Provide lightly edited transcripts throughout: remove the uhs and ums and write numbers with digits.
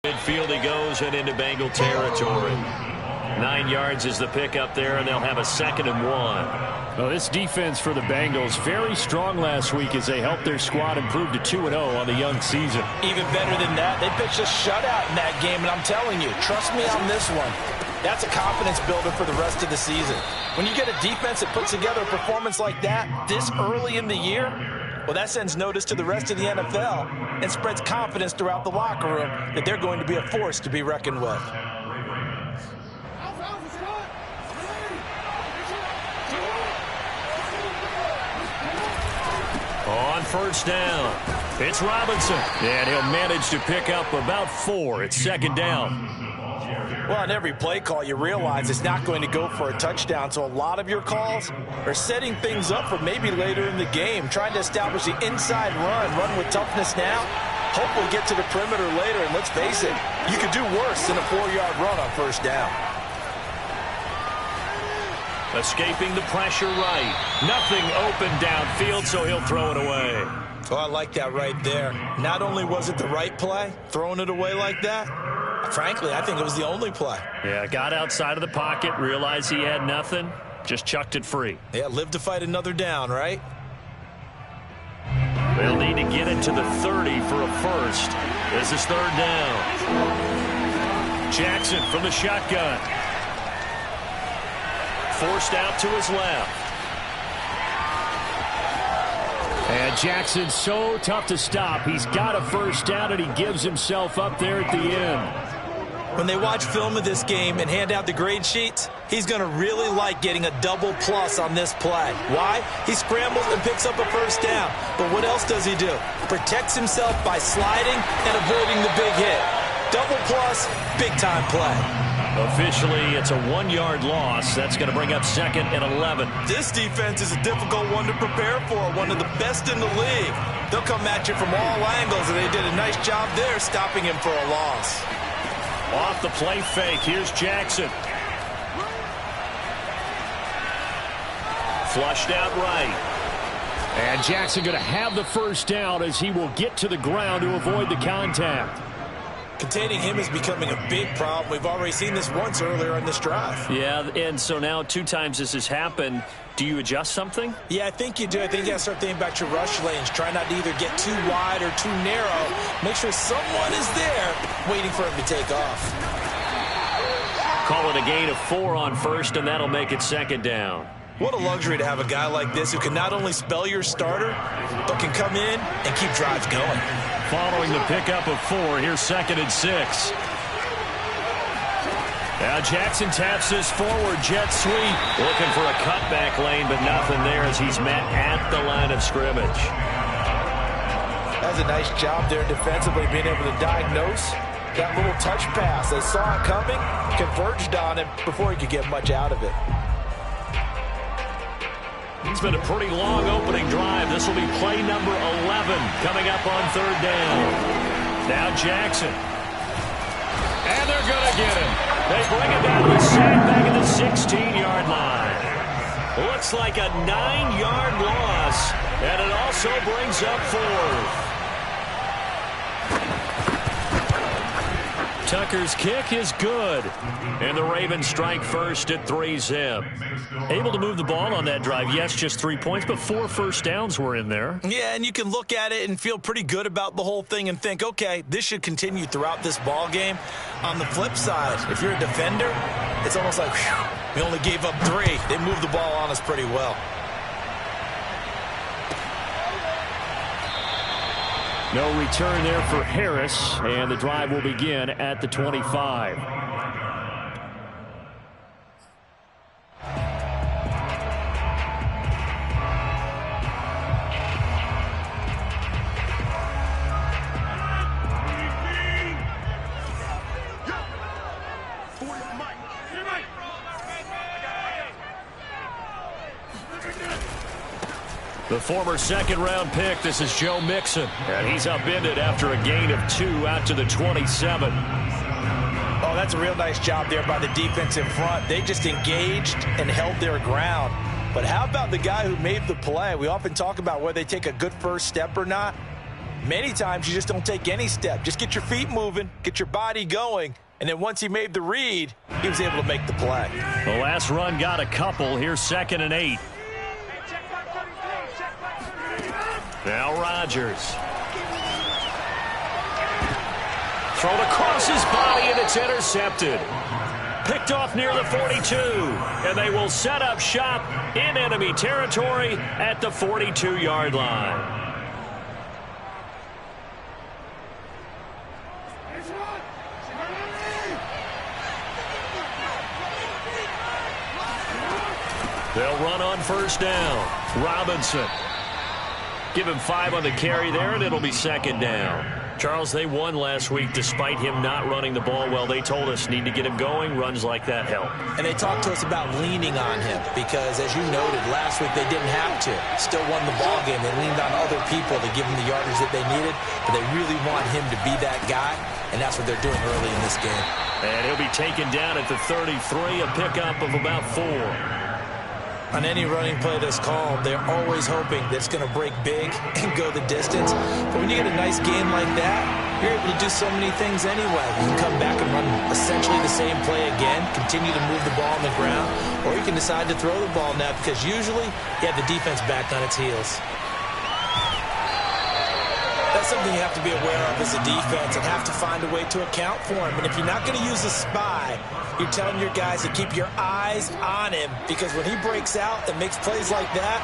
Midfield he goes and into Bengal territory. 9 yards is the pickup there, and they'll have a 2nd and 1. Well, this defense for the Bengals, very strong last week as they helped their squad improve to 2-0 on the young season. Even better than that, they pitched a shutout in that game, and I'm telling you, trust me on this one. That's a confidence builder for the rest of the season. When you get a defense that puts together a performance like that this early in the year, well, that sends notice to the rest of the NFL and spreads confidence throughout the locker room that they're going to be a force to be reckoned with. On first down, it's Robinson, and he'll manage to pick up about 4. It's 2nd down. Well, on every play call, you realize it's not going to go for a touchdown, so a lot of your calls are setting things up for maybe later in the game, trying to establish the inside run with toughness now. Hopefully get to the perimeter later, and let's face it, you could do worse than a 4-yard run on first down. Escaping the pressure right. Nothing open downfield, so he'll throw it away. Oh, I like that right there. Not only was it the right play, throwing it away like that, frankly, I think it was the only play. Yeah, got outside of the pocket, realized he had nothing, just chucked it free. Yeah, live to fight another down, right? They'll need to get it to the 30 for a first. This is 3rd down. Jackson from the shotgun. Forced out to his left. And Jackson's so tough to stop. He's got a first down, and he gives himself up there at the end. When they watch film of this game and hand out the grade sheets, he's going to really like getting a double plus on this play. Why? He scrambles and picks up a first down. But what else does he do? Protects himself by sliding and avoiding the big hit. Double plus, big-time play. Officially, it's a 1-yard loss. That's going to bring up 2nd and 11. This defense is a difficult one to prepare for, one of the best in the league. They'll come at you from all angles, and they did a nice job there stopping him for a loss. Off the play fake, here's Jackson. Flushed out right. And Jackson going to have the first down as he will get to the ground to avoid the contact. Containing him is becoming a big problem. We've already seen this once earlier in this drive. Yeah, and so now 2 times this has happened. Do you adjust something? Yeah, I think you do. I think you got to start thinking about your rush lanes. Try not to either get too wide or too narrow. Make sure someone is there waiting for him to take off. Call it a gain of 4 on first, and that'll make it 2nd down. What a luxury to have a guy like this who can not only spell your starter, but can come in and keep drives going. Following the pickup of 4, here's 2nd and 6. Now Jackson taps his forward jet sweep. Looking for a cutback lane, but nothing there as he's met at the line of scrimmage. That's a nice job there defensively, being able to diagnose that little touch pass. They saw it coming, converged on it before he could get much out of it. It's been a pretty long opening drive. This will be play number 11 coming up on 3rd down. Now Jackson. And they're going to get him. They bring it down to the sack back at the 16-yard line. Looks like a 9-yard loss, and it also brings up 4th. Tucker's kick is good. And the Ravens strike first at 3-zip. Able to move the ball on that drive. Yes, just 3 points, but 4 first downs were in there. Yeah, and you can look at it and feel pretty good about the whole thing and think, okay, this should continue throughout this ball game. On the flip side, if you're a defender, it's almost like, whew, we only gave up 3. They moved the ball on us pretty well. No return there for Harris, and the drive will begin at the 25. The former second-round pick, this is Joe Mixon. And he's upended after a gain of 2 out to the 27. Oh, that's a real nice job there by the defense in front. They just engaged and held their ground. But how about the guy who made the play? We often talk about whether they take a good first step or not. Many times you just don't take any step. Just get your feet moving, get your body going, and then once he made the read, he was able to make the play. The last run got a couple. Here's 2nd and 8. Now Rodgers. Thrown across his body, and it's intercepted. Picked off near the 42, and they will set up shop in enemy territory at the 42-yard line. They'll run on 1st down. Robinson. Give him 5 on the carry there, and it'll be 2nd down. Charles, they won last week despite him not running the ball well. They told us need to get him going. Runs like that help. And they talked to us about leaning on him because, as you noted, last week they didn't have to. Still won the ball game. They leaned on other people to give him the yardage that they needed, but they really want him to be that guy, and that's what they're doing early in this game. And he'll be taken down at the 33, a pickup of about 4. On any running play that's called, they're always hoping that it's going to break big and go the distance. But when you get a nice game like that, you're able to do so many things anyway. You can come back and run essentially the same play again, continue to move the ball on the ground, or you can decide to throw the ball now because usually you have the defense back on its heels. That's something you have to be aware of as a defense and have to find a way to account for him. And if you're not going to use a spy, you're telling your guys to keep your eyes on him because when he breaks out and makes plays like that,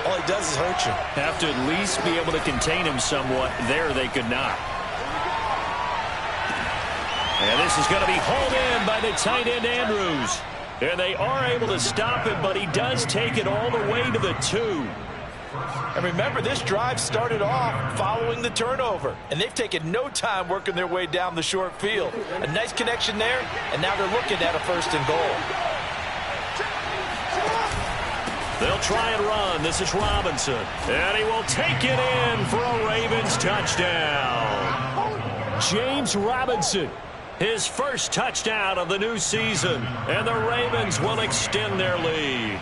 all he does is hurt you. Have to at least be able to contain him somewhat. There they could not. And this is going to be hauled in by the tight end Andrews. And they are able to stop him, but he does take it all the way to the 2. And remember, this drive started off following the turnover, and they've taken no time working their way down the short field. A nice connection there, and now they're looking at a 1st and goal. They'll try and run. This is Robinson, and he will take it in for a Ravens touchdown. James Robinson, his first touchdown of the new season, and the Ravens will extend their lead.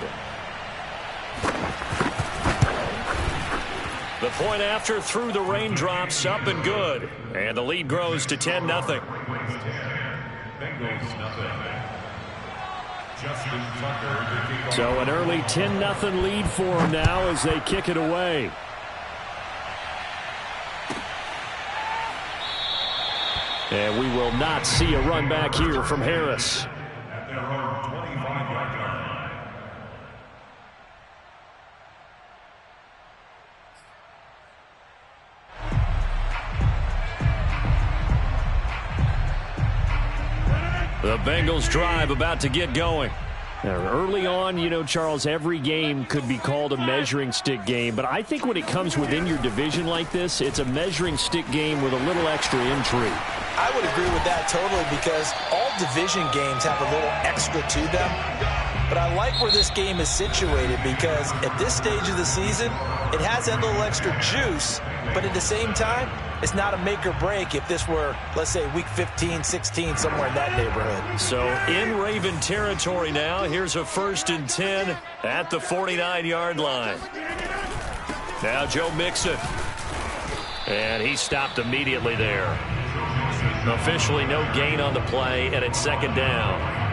The point after through the raindrops, up and good. And the lead grows to 10-0. So an early 10-0 lead for them now as they kick it away. And we will not see a run back here from Harris. The Bengals drive about to get going. Now, early on, you know, Charles, every game could be called a measuring stick game. But I think when it comes within your division like this, it's a measuring stick game with a little extra intrigue. I would agree with that totally because all division games have a little extra to them. But I like where this game is situated because at this stage of the season, it has that little extra juice. But at the same time, it's not a make or break if this were, let's say, week 15, 16, somewhere in that neighborhood. So in Raven territory now, here's a 1st and 10 at the 49-yard line. Now Joe Mixon. And he stopped immediately there. Officially no gain on the play, and it's 2nd down.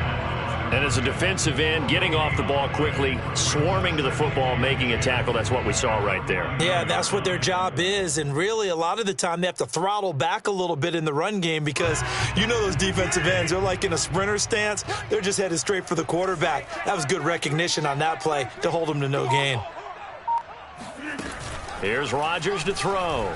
And as a defensive end, getting off the ball quickly, swarming to the football, making a tackle, that's what we saw right there. Yeah, that's what their job is. And really, a lot of the time, they have to throttle back a little bit in the run game because you know those defensive ends, they're like in a sprinter stance. They're just headed straight for the quarterback. That was good recognition on that play to hold them to no gain. Here's Rodgers to throw.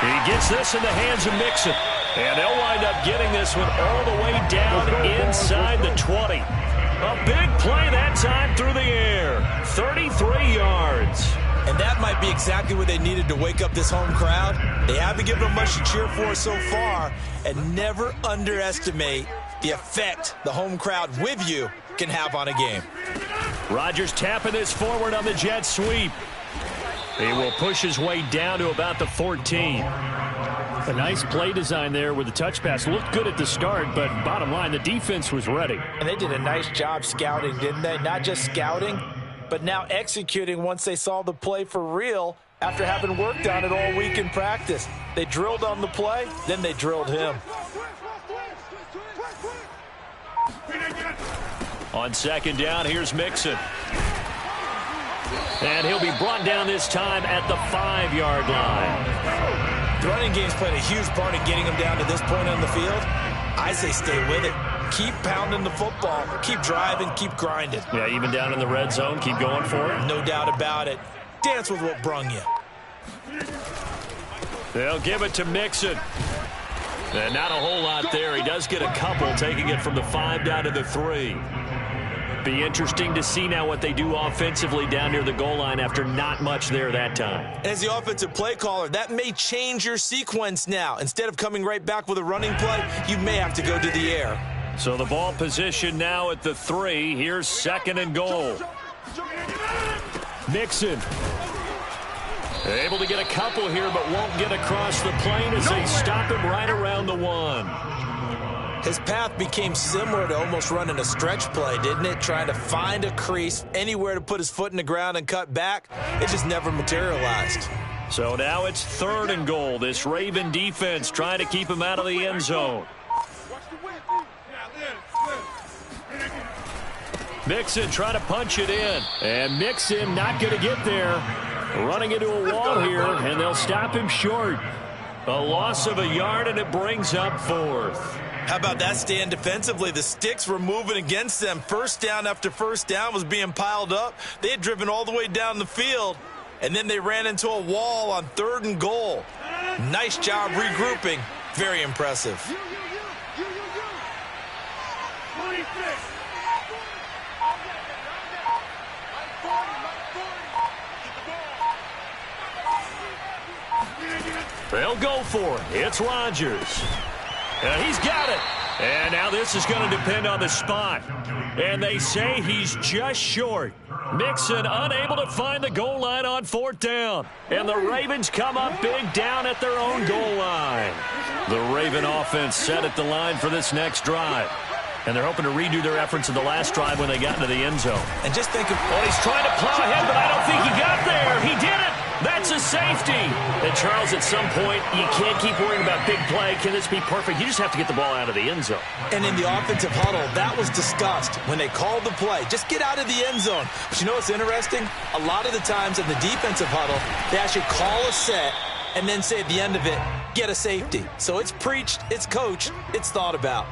He gets this in the hands of Mixon. And they'll wind up getting this one all the way down inside the 20. A big play that time through the air. 33 yards. And that might be exactly what they needed to wake up this home crowd. They haven't given them much to cheer for so far. And never underestimate the effect the home crowd with you can have on a game. Rodgers tapping this forward on the jet sweep. He will push his way down to about the 14. A nice play design there with the touch pass. Looked good at the start, but bottom line, the defense was ready. And they did a nice job scouting, didn't they? Not just scouting, but now executing once they saw the play for real after having worked on it all week in practice. They drilled on the play, then they drilled him. On second down, here's Mixon. And he'll be brought down this time at the 5-yard line. The running game's played a huge part in getting him down to this point on the field. I say stay with it. Keep pounding the football. Keep driving. Keep grinding. Yeah, even down in the red zone, keep going for it. No doubt about it. Dance with what brung you. They'll give it to Mixon. And not a whole lot there. He does get a couple, taking it from the 5 down to the 3. Be interesting to see now what they do offensively down near the goal line after not much there that time. As the offensive play caller, that may change your sequence now. Instead of coming right back with a running play, you may have to go to the air. So the ball position now at the 3. Here's second and goal. Mixon. Able to get a couple here, but won't get across the plane as they stop him right around the 1. His path became similar to almost running a stretch play, didn't it? Trying to find a crease, anywhere to put his foot in the ground and cut back. It just never materialized. So now it's third and goal. This Raven defense trying to keep him out of the end zone. Mixon trying to punch it in. And Mixon not going to get there. Running into a wall here, and they'll stop him short. A loss of a yard, and it brings up 4th. How about that stand defensively? The sticks were moving against them. First down after first down was being piled up. They had driven all the way down the field, and then they ran into a wall on 3rd and goal. Nice job regrouping. Very impressive. They'll go for it. It's Rodgers. And he's got it. And now this is going to depend on the spot. And they say he's just short. Mixon unable to find the goal line on 4th down. And the Ravens come up big down at their own goal line. The Raven offense set at the line for this next drive. And they're hoping to redo their efforts in the last drive when they got into the end zone. And just think of... Oh, he's trying to plow ahead, but I don't think he got there. He did it. That's a safety. And, Charles, at some point, you can't keep worrying about big play. Can this be perfect? You just have to get the ball out of the end zone. And in the offensive huddle, that was discussed when they called the play. Just get out of the end zone. But you know what's interesting? A lot of the times in the defensive huddle, they actually call a set and then say at the end of it, get a safety. So it's preached, it's coached, it's thought about.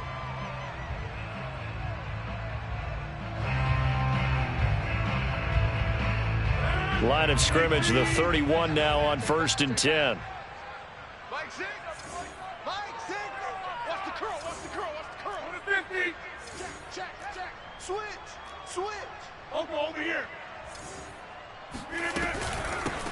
Line of scrimmage, the 31 now on 1st and 10. Mike, six. Watch the curl. On the 50. Check. Switch. Over here.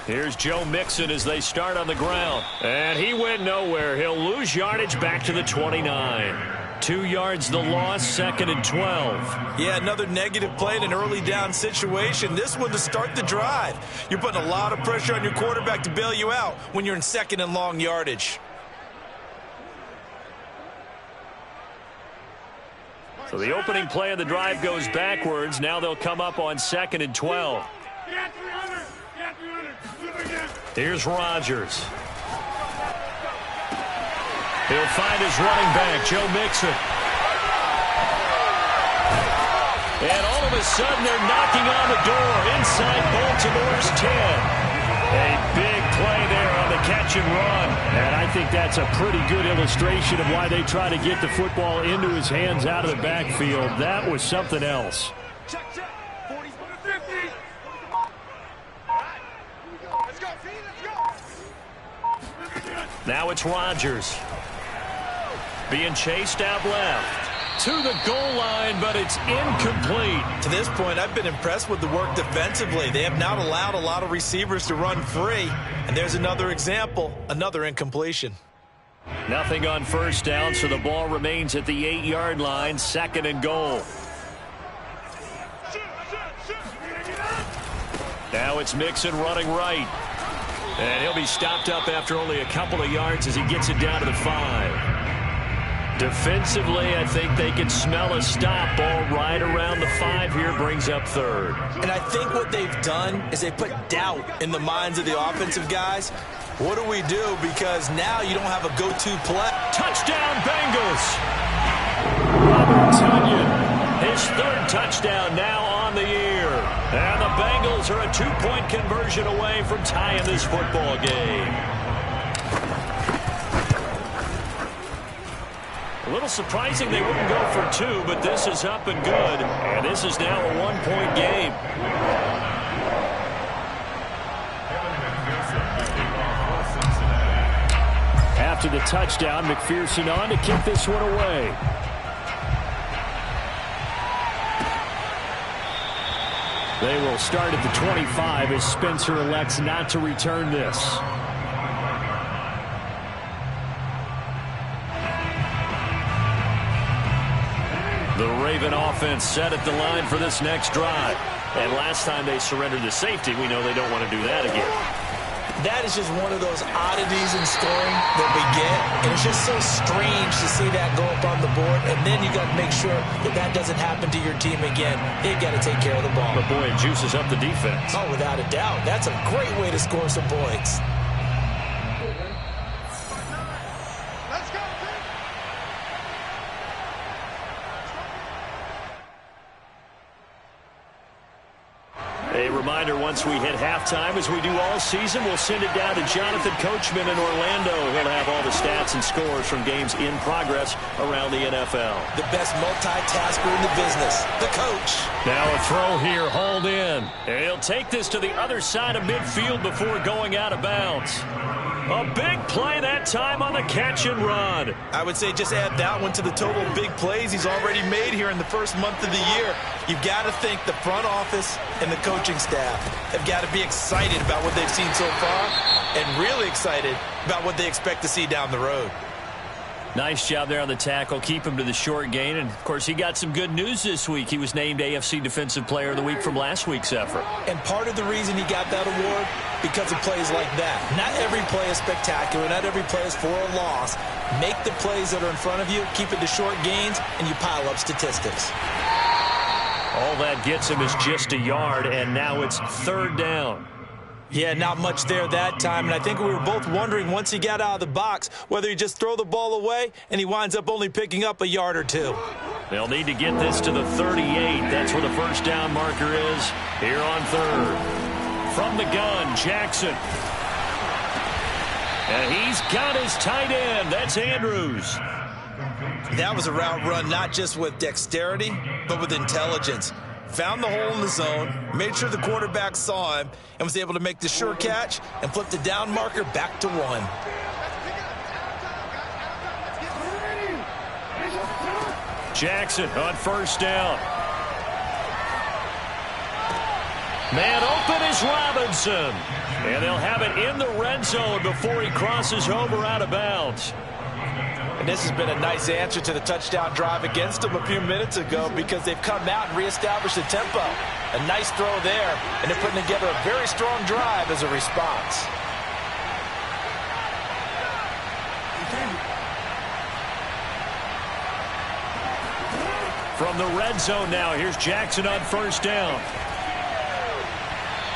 Here's Joe Mixon as they start on the ground. And he went nowhere. He'll lose yardage back to the 29. 2 yards the loss, 2nd and 12. Yeah, another negative play in an early down situation. This one to start the drive. You're putting a lot of pressure on your quarterback to bail you out when you're in 2nd and long yardage. So the opening play of the drive goes backwards. Now they'll come up on 2nd and 12. Here's Rodgers. He'll find his running back, Joe Mixon. And all of a sudden, they're knocking on the door inside Baltimore's 10. A big play there on the catch and run. And I think that's a pretty good illustration of why they try to get the football into his hands out of the backfield. That was something else. Check. 40, 50. Let's go. Now it's Rodgers. Being chased out left. To the goal line, but it's incomplete. To this point, I've been impressed with the work defensively. They have not allowed a lot of receivers to run free. And there's another example, another incompletion. Nothing on 1st down, so the ball remains at the 8-yard line, 2nd and goal. Now it's Mixon running right. And he'll be stopped up after only a couple of yards as he gets it down to the 5. Defensively, I think they can smell a stop. Ball right around the 5 here, brings up third. And I think what they've done is they put doubt in the minds of the offensive guys. What do we do? Because now you don't have a go-to play. Touchdown, Bengals! Robert Tonyan, his third touchdown now on the year. And the Bengals are a 2-point conversion away from tying this football game. A little surprising they wouldn't go for 2, but this is up and good. And this is now a 1-point game. After the touchdown, McPherson on to kick this one away. They will start at the 25 as Spencer elects not to return this. The Raven offense set at the line for this next drive. And last time they surrendered the safety, we know they don't want to do that again. That is just one of those oddities in scoring that we get. And it's just so strange to see that go up on the board. And then you got to make sure that that doesn't happen to your team again. They've got to take care of the ball. But boy, it juices up the defense. Oh, without a doubt. That's a great way to score some points. Let's go, team. A reminder, once we hit halftime, as we do all season, we'll send it down to Jonathan Coachman in Orlando. He'll have all the stats and scores from games in progress around the NFL. The best multitasker in the business, the coach. Now a throw here, hauled in. And he'll take this to the other side of midfield before going out of bounds. A big play that time on the catch and run. I would say just add that one to the total big plays he's already made here in the first month of the year. You've got to think the front office and the coaching staff have got to be excited about what they've seen so far and really excited about what they expect to see down the road. Nice job there on the tackle. Keep him to the short gain. And, of course, he got some good news this week. He was named AFC Defensive Player of the Week from last week's effort. And part of the reason he got that award, because of plays like that. Not every play is spectacular. Not every play is for a loss. Make the plays that are in front of you, keep it to short gains, and you pile up statistics. All that gets him is just a yard, and now it's third down. Yeah, not much there that time, and I think we were both wondering once he got out of the box whether he just throw the ball away and he winds up only picking up a yard or two. They'll need to get this to the 38. That's where the first down marker is here on third. From the gun, Jackson. And he's got his tight end. That's Andrews. That was a route run not just with dexterity, but with intelligence. Found the hole in the zone, made sure the quarterback saw him, and was able to make the sure catch and flip the down marker back to 1. Jackson on first down. Man open is Robinson. And they'll have it in the red zone before he crosses over out of bounds. And this has been a nice answer to the touchdown drive against them a few minutes ago because they've come out and reestablished the tempo. A nice throw there, and they're putting together a very strong drive as a response. From the red zone now, here's Jackson on first down.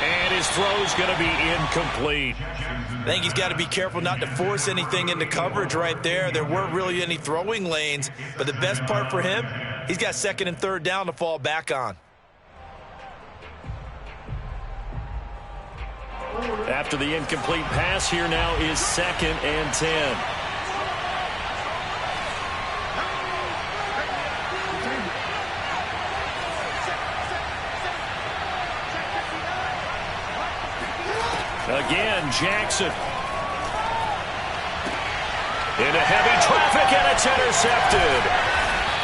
And his throw's going to be incomplete. I think he's got to be careful not to force anything into coverage right there. There weren't really any throwing lanes, but the best part for him, he's got second and third down to fall back on. After the incomplete pass, here now is 2nd and 10. Again, Jackson. Into heavy traffic, and it's intercepted.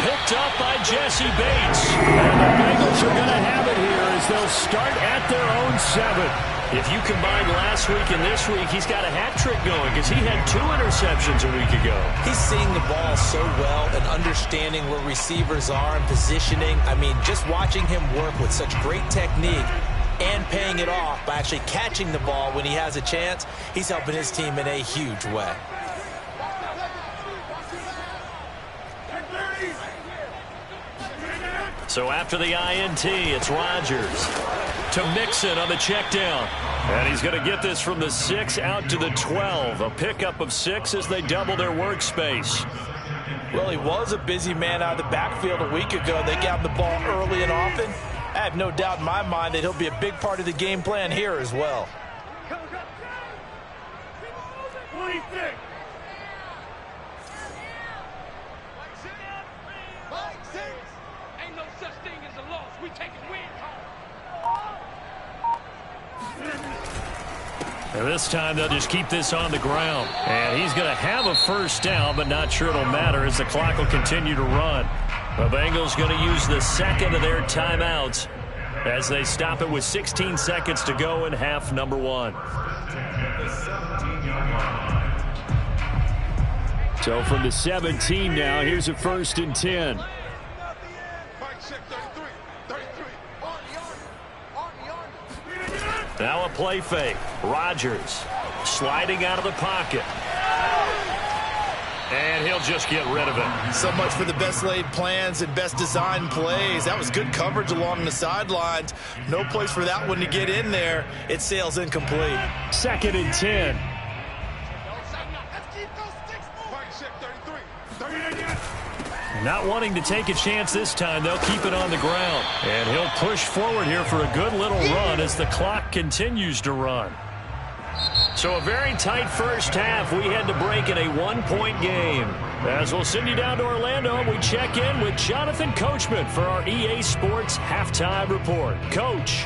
Picked up by Jesse Bates. And the Bengals are going to have it here as they'll start at their own 7. If you combine last week and this week, he's got a hat trick going because he had 2 interceptions a week ago. He's seeing the ball so well and understanding where receivers are and positioning. I mean, just watching him work with such great technique and paying it off by actually catching the ball when he has a chance, he's helping his team in a huge way. So after the INT, it's Rodgers to Mixon on the check down. And he's going to get this from the 6 out to the 12. A pickup of 6 as they double their workspace. Well, he was a busy man out of the backfield a week ago. They got him the ball early and often. I have no doubt in my mind that he'll be a big part of the game plan here as well. 26. Ain't no such thing as a loss. We taking wins home. And this time they'll just keep this on the ground. And he's going to have a first down, but not sure it'll matter as the clock will continue to run. The Bengals going to use the second of their timeouts as they stop it with 16 seconds to go in half number 1. So from the 17 now, here's a 1st and 10. Now a play fake. Rodgers sliding out of the pocket. And he'll just get rid of it. So much for the best laid plans and best designed plays. That was good coverage along the sidelines. No place for that one to get in there. It sails incomplete. 2nd and 10. Not wanting to take a chance this time, they'll keep it on the ground. And he'll push forward here for a good little run as the clock continues to run. So a very tight first half. We had to break in a 1-point game. As we'll send you down to Orlando, we check in with Jonathan Coachman for our EA Sports Halftime Report. Coach.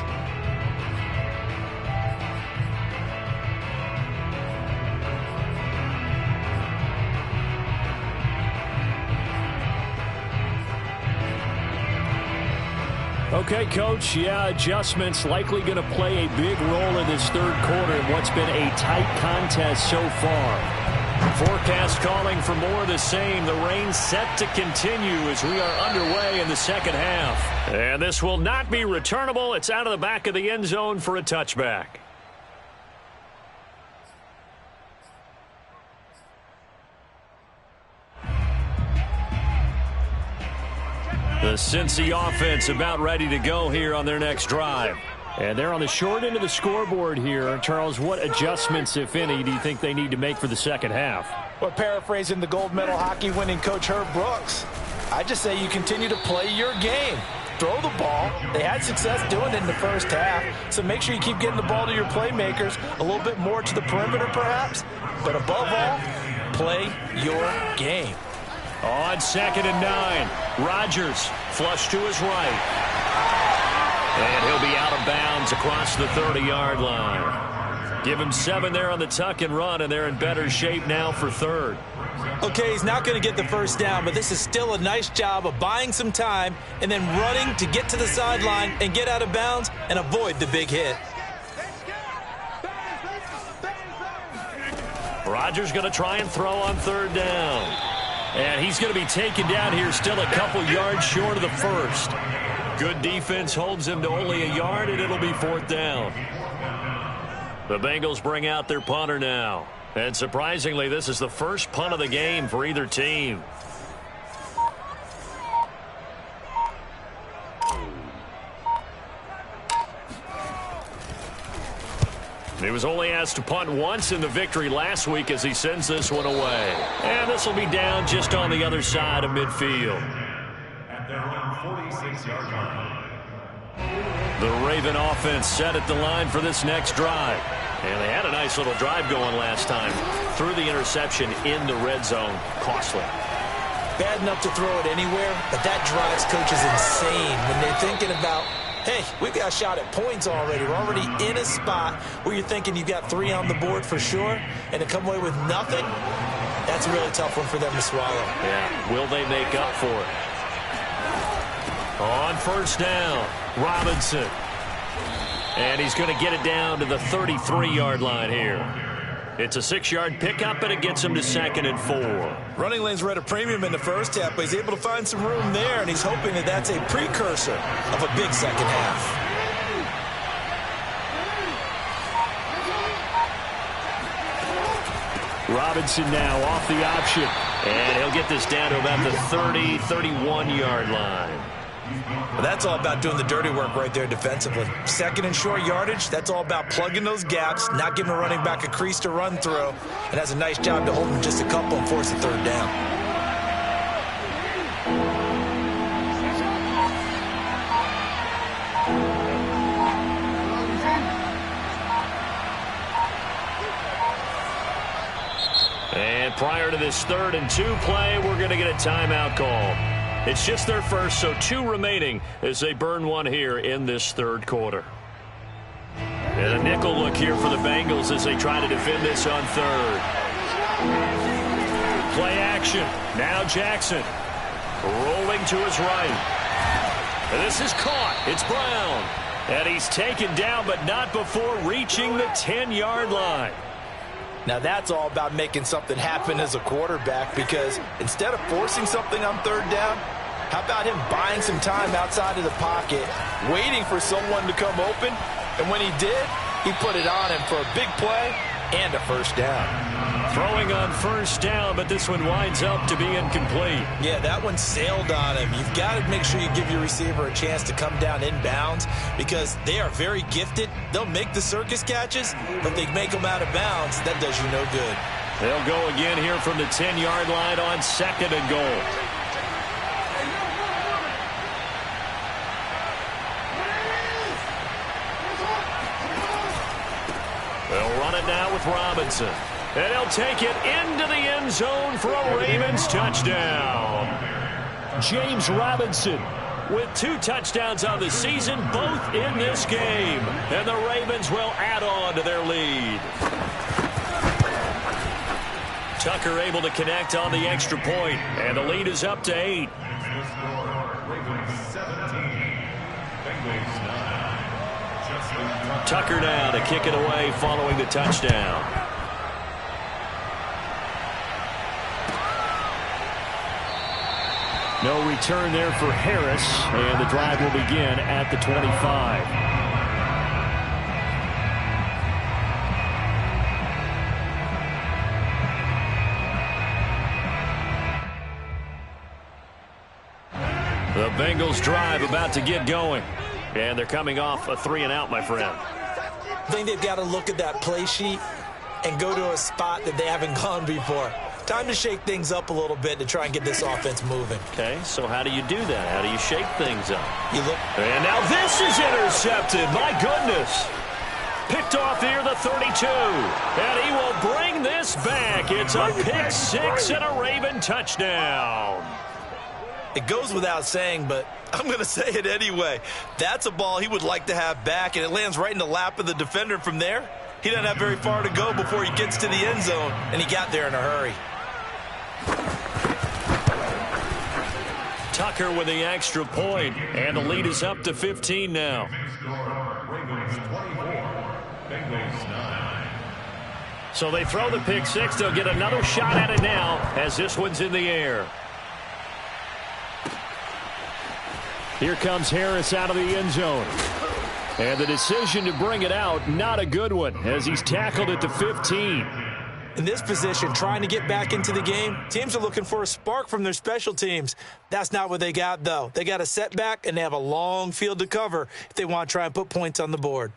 Okay, Coach, adjustments likely going to play a big role in this third quarter in what's been a tight contest so far. Forecast calling for more of the same. The rain set to continue as we are underway in the second half. And this will not be returnable. It's out of the back of the end zone for a touchback. The Cincy offense about ready to go here on their next drive. And they're on the short end of the scoreboard here. Charles, what adjustments, if any, do you think they need to make for the second half? Well, paraphrasing the gold medal hockey winning coach Herb Brooks, I just say you continue to play your game. Throw the ball. They had success doing it in the first half, so make sure you keep getting the ball to your playmakers, a little bit more to the perimeter perhaps, but above all, play your game. On 2nd and 9, Rodgers flush to his right. And he'll be out of bounds across the 30-yard line. Give him 7 there on the tuck and run, and they're in better shape now for 3rd. Okay, he's not going to get the first down, but this is still a nice job of buying some time and then running to get to the sideline and get out of bounds and avoid the big hit. Rodgers going to try and throw on 3rd down. And he's going to be taken down here still a couple yards short of the first. Good defense holds him to only a yard, and it'll be 4th down. The Bengals bring out their punter now. And surprisingly, this is the first punt of the game for either team. He was only asked to punt once in the victory last week as he sends this one away. And this will be down just on the other side of midfield. At their own 46-yard line. The Raven offense set at the line for this next drive. And they had a nice little drive going last time. Threw the interception in the red zone. Costly. Bad enough to throw it anywhere, but that drives coaches insane when they're thinking about, hey, we've got a shot at points already. We're already in a spot where you're thinking you've got 3 on the board for sure, and to come away with nothing, that's a really tough one for them to swallow. Yeah, will they make up for it? On 1st down, Robinson. And he's going to get it down to the 33-yard line here. It's a 6-yard pickup, and it gets him to 2nd and 4. Running lanes were at a premium in the first half, but he's able to find some room there, and he's hoping that that's a precursor of a big second half. Robinson now off the option. And he'll get this down to about the 30, 31-yard line. Well, that's all about doing the dirty work right there defensively. Second and short yardage, that's all about plugging those gaps, not giving a running back a crease to run through, and has a nice job to hold him just a couple and force a third down. And prior to this 3rd and 2 play, we're going to get a timeout call. It's just their first, so 2 remaining as they burn one here in this 3rd quarter. And a nickel look here for the Bengals as they try to defend this on 3rd. Play action. Now Jackson rolling to his right. And this is caught. It's Brown. And he's taken down, but not before reaching the 10-yard line. Now that's all about making something happen as a quarterback, because instead of forcing something on 3rd down, how about him buying some time outside of the pocket, waiting for someone to come open, and when he did, he put it on him for a big play and a first down. Throwing on 1st down, but this one winds up to be incomplete. Yeah, that one sailed on him. You've got to make sure you give your receiver a chance to come down inbounds, because they are very gifted. They'll make the circus catches, but they make them out of bounds. That does you no good. They'll go again here from the 10-yard line on 2nd and goal. They'll run it now with Robinson. And he'll take it into the end zone for a Ravens touchdown. James Robinson with 2 touchdowns on the season, both in this game. And the Ravens will add on to their lead. Tucker able to connect on the extra point, and the lead is up to 8. Tucker now to kick it away following the touchdown. No return there for Harris, and the drive will begin at the 25. The Bengals drive about to get going, and they're coming off a 3-and-out, my friend. I think they've got to look at that play sheet and go to a spot that they haven't gone before. Time to shake things up a little bit to try and get this offense moving. Okay, so how do you do that? How do you shake things up? You look. And now this is intercepted. My goodness. Picked off near the 32. And he will bring this back. It's a pick 6 and a Raven touchdown. It goes without saying, but I'm going to say it anyway. That's a ball he would like to have back, and it lands right in the lap of the defender from there. He doesn't have very far to go before he gets to the end zone, and he got there in a hurry. Tucker with the extra point, and the lead is up to 15 now. So they throw the pick 6. They'll get another shot at it now as this one's in the air. Here comes Harris out of the end zone. And the decision to bring it out, not a good one, as he's tackled at the 15. In this position, trying to get back into the game, teams are looking for a spark from their special teams. That's not what they got, though. They got a setback, and they have a long field to cover if they want to try and put points on the board.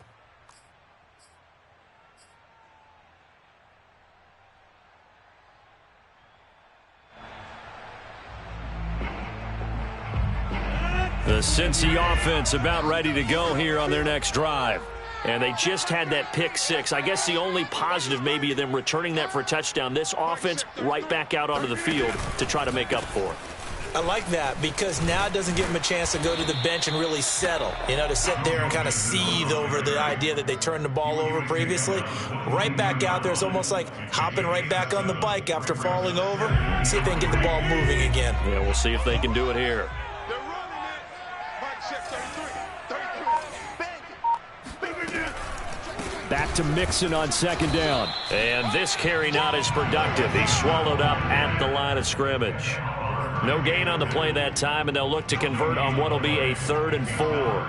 The Cincy offense about ready to go here on their next drive. And they just had that pick 6. I guess the only positive maybe of them returning that for a touchdown. This offense right back out onto the field to try to make up for it. I like that, because now it doesn't give them a chance to go to the bench and really settle, to sit there and kind of seethe over the idea that they turned the ball over previously. Right back out there, it's almost like hopping right back on the bike after falling over. See if they can get the ball moving again. Yeah, we'll see if they can do it here. Back to Mixon on 2nd down. And this carry not as productive. He's swallowed up at the line of scrimmage. No gain on the play that time, and they'll look to convert on what will be a 3rd and 4.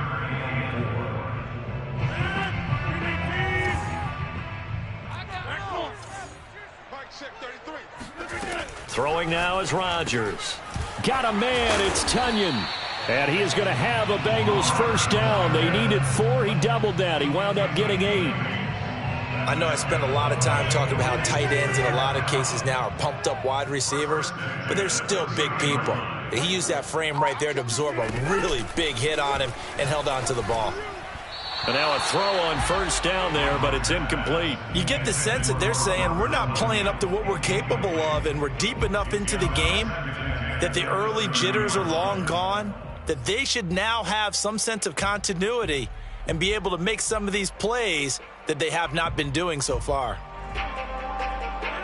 Throwing now is Rodgers. Got a man, it's Tunyon. And he is going to have a Bengals first down. They needed 4. He doubled that. He wound up getting 8. I know I spent a lot of time talking about how tight ends in a lot of cases now are pumped up wide receivers, but they're still big people. He used that frame right there to absorb a really big hit on him and held on to the ball. And now a throw on first down there, but it's incomplete. You get the sense that they're saying we're not playing up to what we're capable of, and we're deep enough into the game that the early jitters are long gone, that they should now have some sense of continuity and be able to make some of these plays that they have not been doing so far.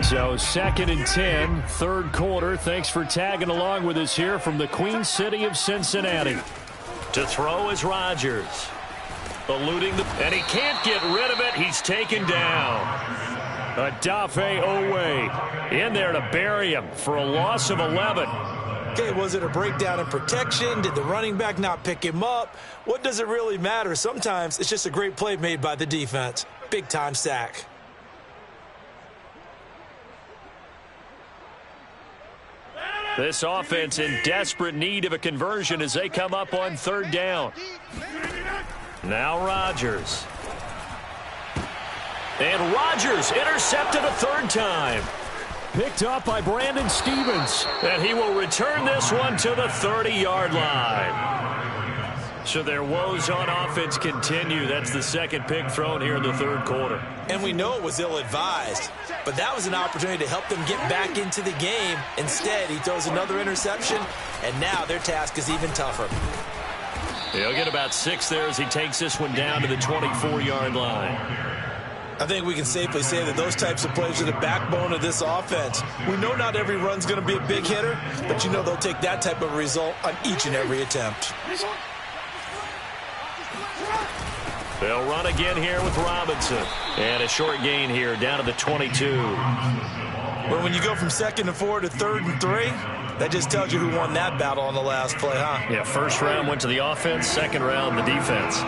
So 2nd and 10, third quarter. Thanks for tagging along with us here from the Queen City of Cincinnati. To throw is Rodgers. Eluding and he can't get rid of it. He's taken down. Odafe Owe in there to bury him for a loss of 11. Okay, was it a breakdown in protection? Did the running back not pick him up? What does it really matter? Sometimes it's just a great play made by the defense. Big-time sack. This offense in desperate need of a conversion as they come up on third down. Now Rodgers. And Rodgers intercepted a third time. Picked up by Brandon Stevens. And he will return this one to the 30-yard line. So their woes on offense continue. That's the second pick thrown here in the third quarter. And we know it was ill-advised, but that was an opportunity to help them get back into the game. Instead, he throws another interception, and now their task is even tougher. He'll get about 6 there as he takes this one down to the 24-yard line. I think we can safely say that those types of plays are the backbone of this offense. We know not every run's going to be a big hitter, but you know they'll take that type of result on each and every attempt. They'll run again here with Robinson. And a short gain here down to the 22. Well, when you go from 2nd and 4 to 3rd and 3, that just tells you who won that battle on the last play, huh? Yeah, first round went to the offense, second round the defense.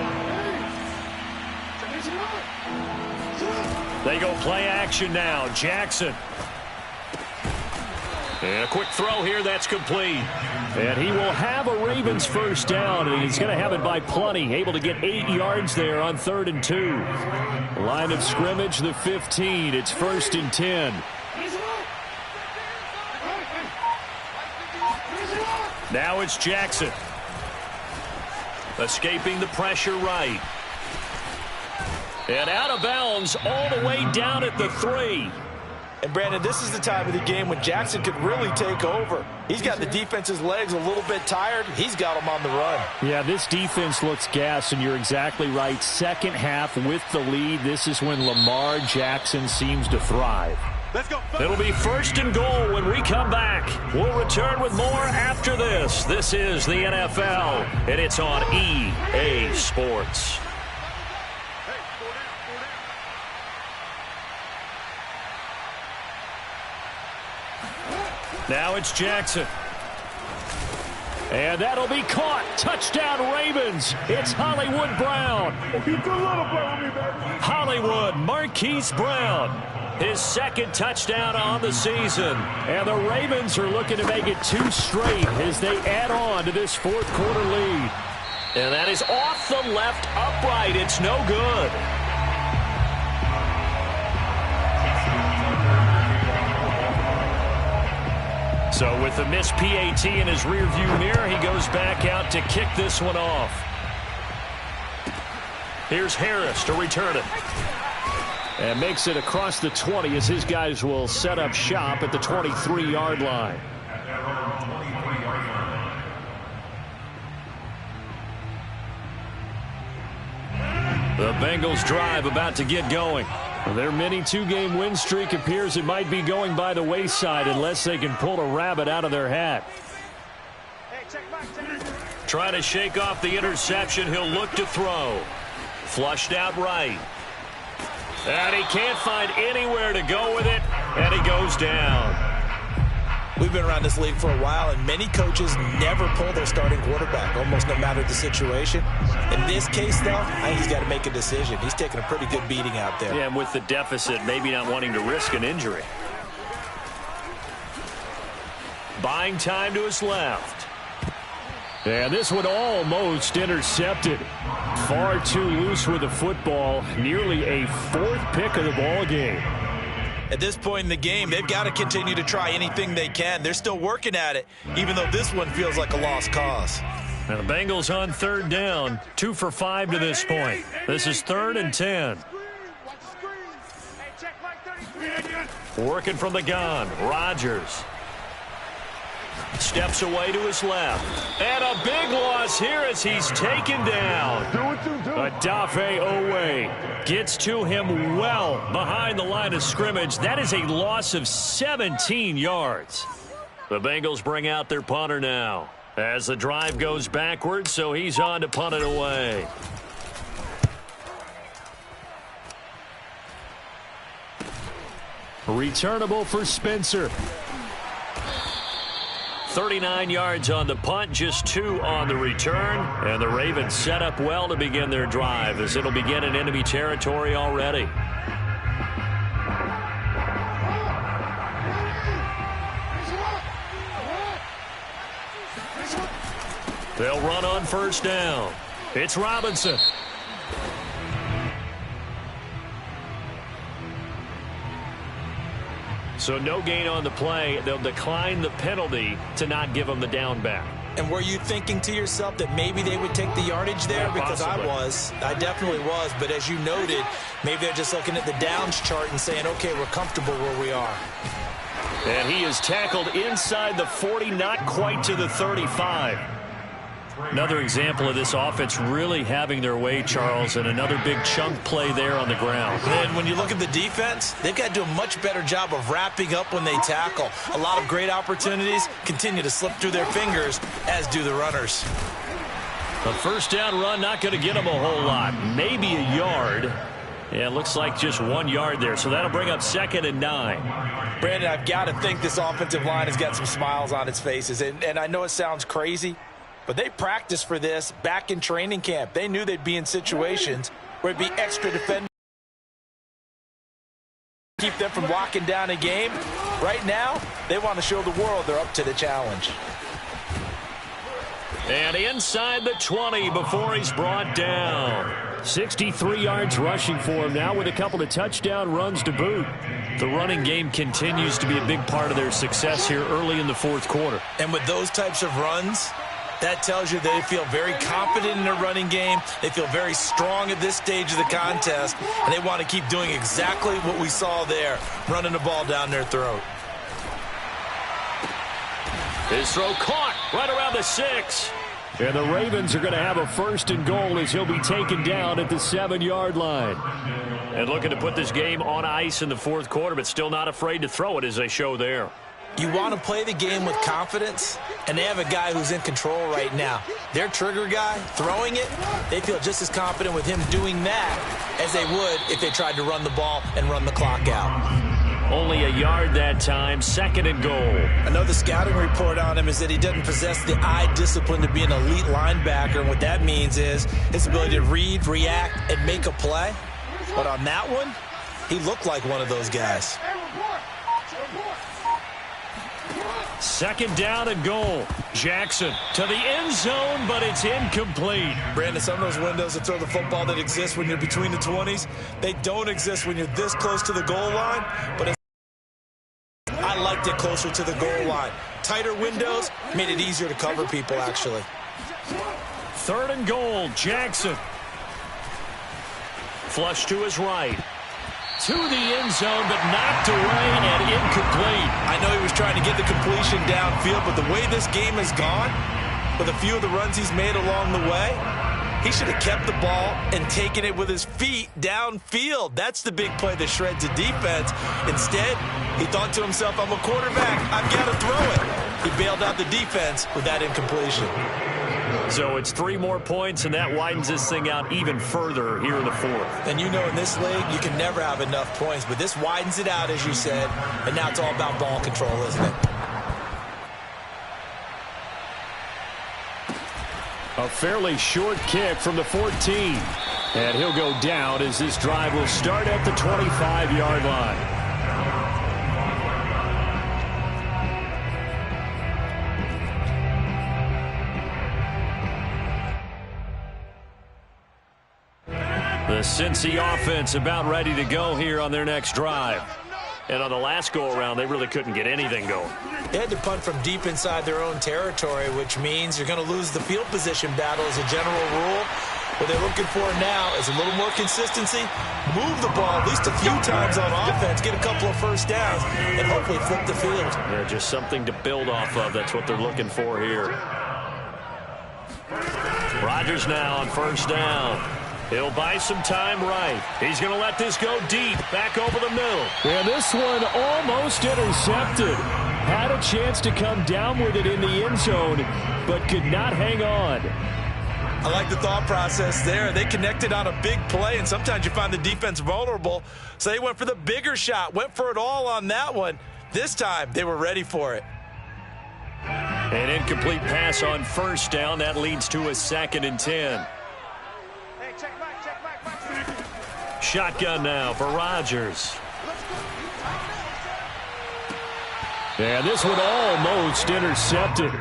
They go play action now. Jackson. And a quick throw here, that's complete. And he will have a Ravens first down, and he's going to have it by plenty. Able to get 8 yards there on 3rd and 2. Line of scrimmage, the 15. It's 1st and 10. Now it's Jackson. Escaping the pressure right. And out of bounds all the way down at the 3. And, Brandon, this is the time of the game when Jackson could really take over. He's got the defense's legs a little bit tired. He's got them on the run. Yeah, this defense looks gassed, and you're exactly right. Second half with the lead, this is when Lamar Jackson seems to thrive. Let's go. It'll be 1st and goal when we come back. We'll return with more after this. This is the NFL, and it's on EA Sports. Now it's Jackson. And that'll be caught. Touchdown Ravens. It's Hollywood Brown. Hollywood Marquise Brown. His second touchdown on the season. And the Ravens are looking to make it 2 straight as they add on to this fourth quarter lead. And that is off the left upright. It's no good. So with the missed PAT in his rearview mirror, he goes back out to kick this one off. Here's Harris to return it. And makes it across the 20 as his guys will set up shop at the 23-yard line. The Bengals drive about to get going. Their mini 2-game win streak appears it might be going by the wayside unless they can pull a rabbit out of their hat. Trying to shake off the interception. He'll look to throw. Flushed out right. And he can't find anywhere to go with it, and he goes down. We've been around this league for a while, and many coaches never pull their starting quarterback, almost no matter the situation. In this case, though, I think he's got to make a decision. He's taking a pretty good beating out there. Yeah, and with the deficit, maybe not wanting to risk an injury. Buying time to his left. And this one almost intercepted. Far too loose with the football. Nearly a fourth pick of the ball game. At this point in the game, they've got to continue to try anything they can. They're still working at it, even though this one feels like a lost cause. And the Bengals on third down. 2 for 5 to this point. This is 3rd and 10. Working from the gun. Rodgers. Steps away to his left. And a big loss here as he's taken down. Odafe Owe gets to him well behind the line of scrimmage. That is a loss of 17 yards. The Bengals bring out their punter now as the drive goes backwards, so he's on to punt it away. Returnable for Spencer. 39 yards on the punt, just 2 on the return. And the Ravens set up well to begin their drive as it'll begin in enemy territory already. They'll run on first down. It's Robinson. So no gain on the play. They'll decline the penalty to not give them the down back. And were you thinking to yourself that maybe they would take the yardage there? Because possibly. I definitely was. But as you noted, maybe they're just looking at the downs chart and saying, okay, we're comfortable where we are. And he is tackled inside the 40, not quite to the 35. Another example of this offense really having their way, Charles, and another big chunk play there on the ground. And when you look at the defense, they've got to do a much better job of wrapping up when they tackle. A lot of great opportunities continue to slip through their fingers, as do the runners. A first down run not going to get them a whole lot. Maybe a yard. Yeah, it looks like just 1 yard there, so that'll bring up 2nd and 9. Brandon, I've got to think this offensive line has got some smiles on its faces. And I know it sounds crazy, but they practiced for this back in training camp. They knew they'd be in situations where it'd be extra defenders. Keep them from locking down a game. Right now, they want to show the world they're up to the challenge. And inside the 20 before he's brought down. 63 yards rushing for him now with a couple of touchdown runs to boot. The running game continues to be a big part of their success here early in the fourth quarter. And with those types of runs, that tells you they feel very confident in their running game. They feel very strong at this stage of the contest, and they want to keep doing exactly what we saw there, running the ball down their throat. His throw caught right around the 6. And the Ravens are going to have a 1st and goal as he'll be taken down at the 7-yard line. And looking to put this game on ice in the fourth quarter, but still not afraid to throw it as they show there. You want to play the game with confidence, and they have a guy who's in control right now. Their trigger guy, throwing it, they feel just as confident with him doing that as they would if they tried to run the ball and run the clock out. Only a yard that time, 2nd and goal. I know the scouting report on him is that he doesn't possess the eye discipline to be an elite linebacker, and what that means is his ability to read, react, and make a play. But on that one, he looked like one of those guys. 2nd down and goal. Jackson to the end zone, but it's incomplete. Brandon, some of those windows to throw the football that exist when you're between the 20s, they don't exist when you're this close to the goal line, but I liked it closer to the goal line. Tighter windows made it easier to cover people, actually. 3rd and goal, Jackson. Flush to his right. To the end zone, but knocked away and incomplete. I know he was trying to get the completion downfield, but the way this game has gone, with a few of the runs he's made along the way, he should have kept the ball and taken it with his feet downfield. That's the big play that shreds the defense. Instead, he thought to himself, I'm a quarterback, I've got to throw it. He bailed out the defense with that incompletion. So it's 3 more points, and that widens this thing out even further here in the fourth. And you know in this league, you can never have enough points, but this widens it out, as you said, and now it's all about ball control, isn't it? A fairly short kick from the 14. And he'll go down as this drive will start at the 25-yard line. The Cincy offense about ready to go here on their next drive. And on the last go-around, they really couldn't get anything going. They had to punt from deep inside their own territory, which means you're going to lose the field position battle as a general rule. What they're looking for now is a little more consistency, move the ball at least a few times on offense, get a couple of first downs, and hopefully flip the field. Yeah, just something to build off of. That's what they're looking for here. Rodgers now on first down. He'll buy some time right. He's going to let this go deep, back over the middle. And this one almost intercepted. Had a chance to come down with it in the end zone, but could not hang on. I like the thought process there. They connected on a big play, and sometimes you find the defense vulnerable. So they went for the bigger shot, went for it all on that one. This time, they were ready for it. An incomplete pass on first down. That leads to a 2nd and 10. Shotgun now for Rodgers. And this one almost intercepted.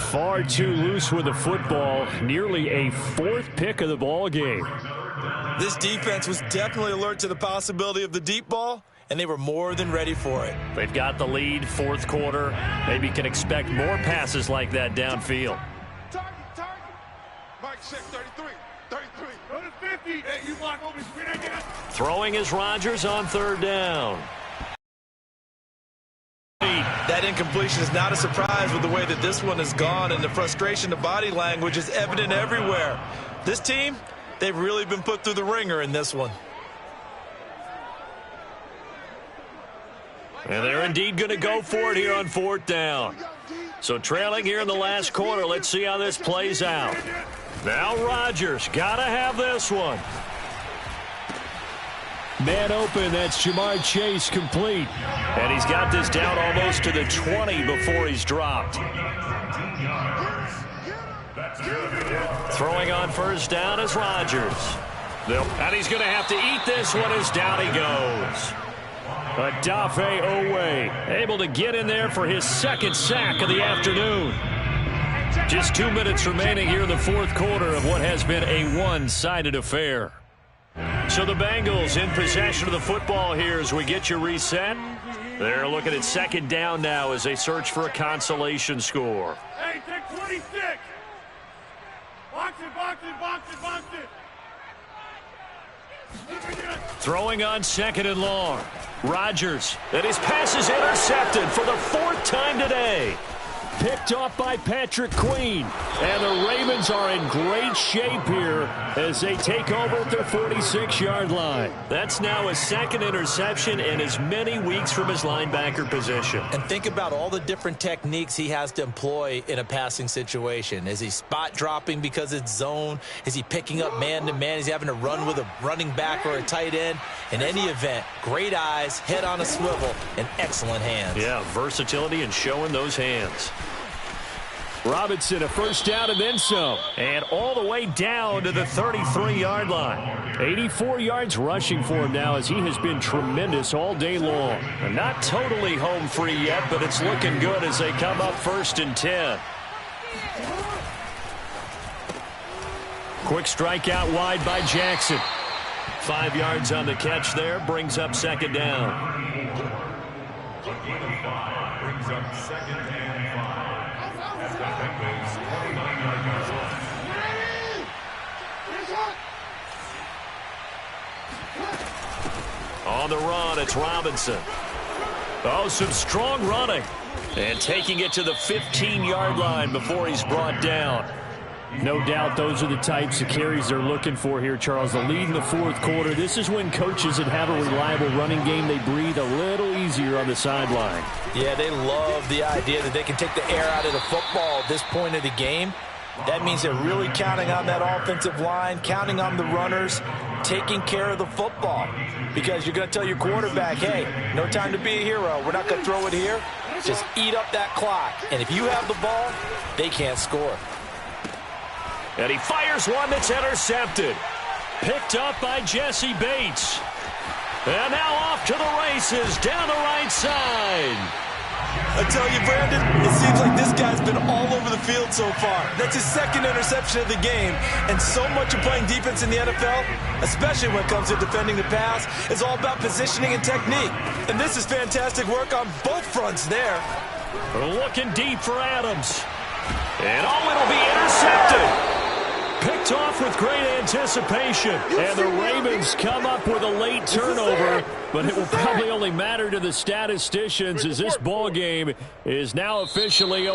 Far too loose with the football. Nearly a 4th pick of the ball game. This defense was definitely alert to the possibility of the deep ball, and they were more than ready for it. They've got the lead, 4th quarter. Maybe can expect more passes like that downfield. Target. Mike, check 33. 33. Go to 50. Hey, you block over screen. Throwing is Rodgers on 3rd down. That incompletion is not a surprise with the way that this one has gone, and the frustration, the body language is evident everywhere. This team, they've really been put through the ringer in this one. And they're indeed going to go for it here on 4th down. So trailing here in the last quarter, let's see how this plays out. Now Rodgers, got to have this one. Man open, that's Jamar Chase, complete. And he's got this down almost to the 20 before he's dropped. Throwing on first down is Rodgers. And he's going to have to eat this one as down he goes. Odafe Owe able to get in there for his 2nd sack of the afternoon. Just 2 minutes remaining here in the 4th quarter of what has been a one-sided affair. So the Bengals in possession of the football here as we get you reset. They're looking at 2nd down now as they search for a consolation score. Hey, take 26. Box it. Throwing on 2nd and long. Rodgers, and his pass is intercepted for the 4th time today. Picked off by Patrick Queen. And the Ravens are in great shape here as they take over at their 46-yard line. That's now his 2nd interception in as many weeks from his linebacker position. And think about all the different techniques he has to employ in a passing situation. Is he spot dropping because it's zone? Is he picking up man-to-man? Is he having to run with a running back or a tight end? In any event, great eyes, head on a swivel, and excellent hands. Yeah, versatility and showing those hands. Robinson, a first down and then some. And all the way down to the 33-yard line. 84 yards rushing for him now as he has been tremendous all day long. And not totally home free yet, but it's looking good as they come up 1st and 10. Quick strike out wide by Jackson. 5 yards on the catch there, brings up 2nd down. Brings up 2nd and 5. On the run, it's Robinson. Oh, some strong running. And taking it to the 15-yard line before he's brought down. No doubt those are the types of carries they're looking for here, Charles. The lead in the 4th quarter. This is when coaches that have a reliable running game, they breathe a little easier on the sideline. Yeah, they love the idea that they can take the air out of the football at this point of the game. That means they're really counting on that offensive line, counting on the runners, taking care of the football. Because you're going to tell your quarterback, hey, no time to be a hero. We're not going to throw it here. Just eat up that clock. And if you have the ball, they can't score. And he fires one that's intercepted. Picked up by Jesse Bates. And now off to the races down the right side. I tell you, Brandon, it seems like this guy's been all over the field so far. That's his second interception of the game. And so much of playing defense in the NFL, especially when it comes to defending the pass, is all about positioning and technique. And this is fantastic work on both fronts there. Looking deep for Adams. And it'll be intercepted. Picked off with great anticipation. And the Ravens come up with a late turnover, but it will probably only matter to the statisticians as this ball game is now officially over.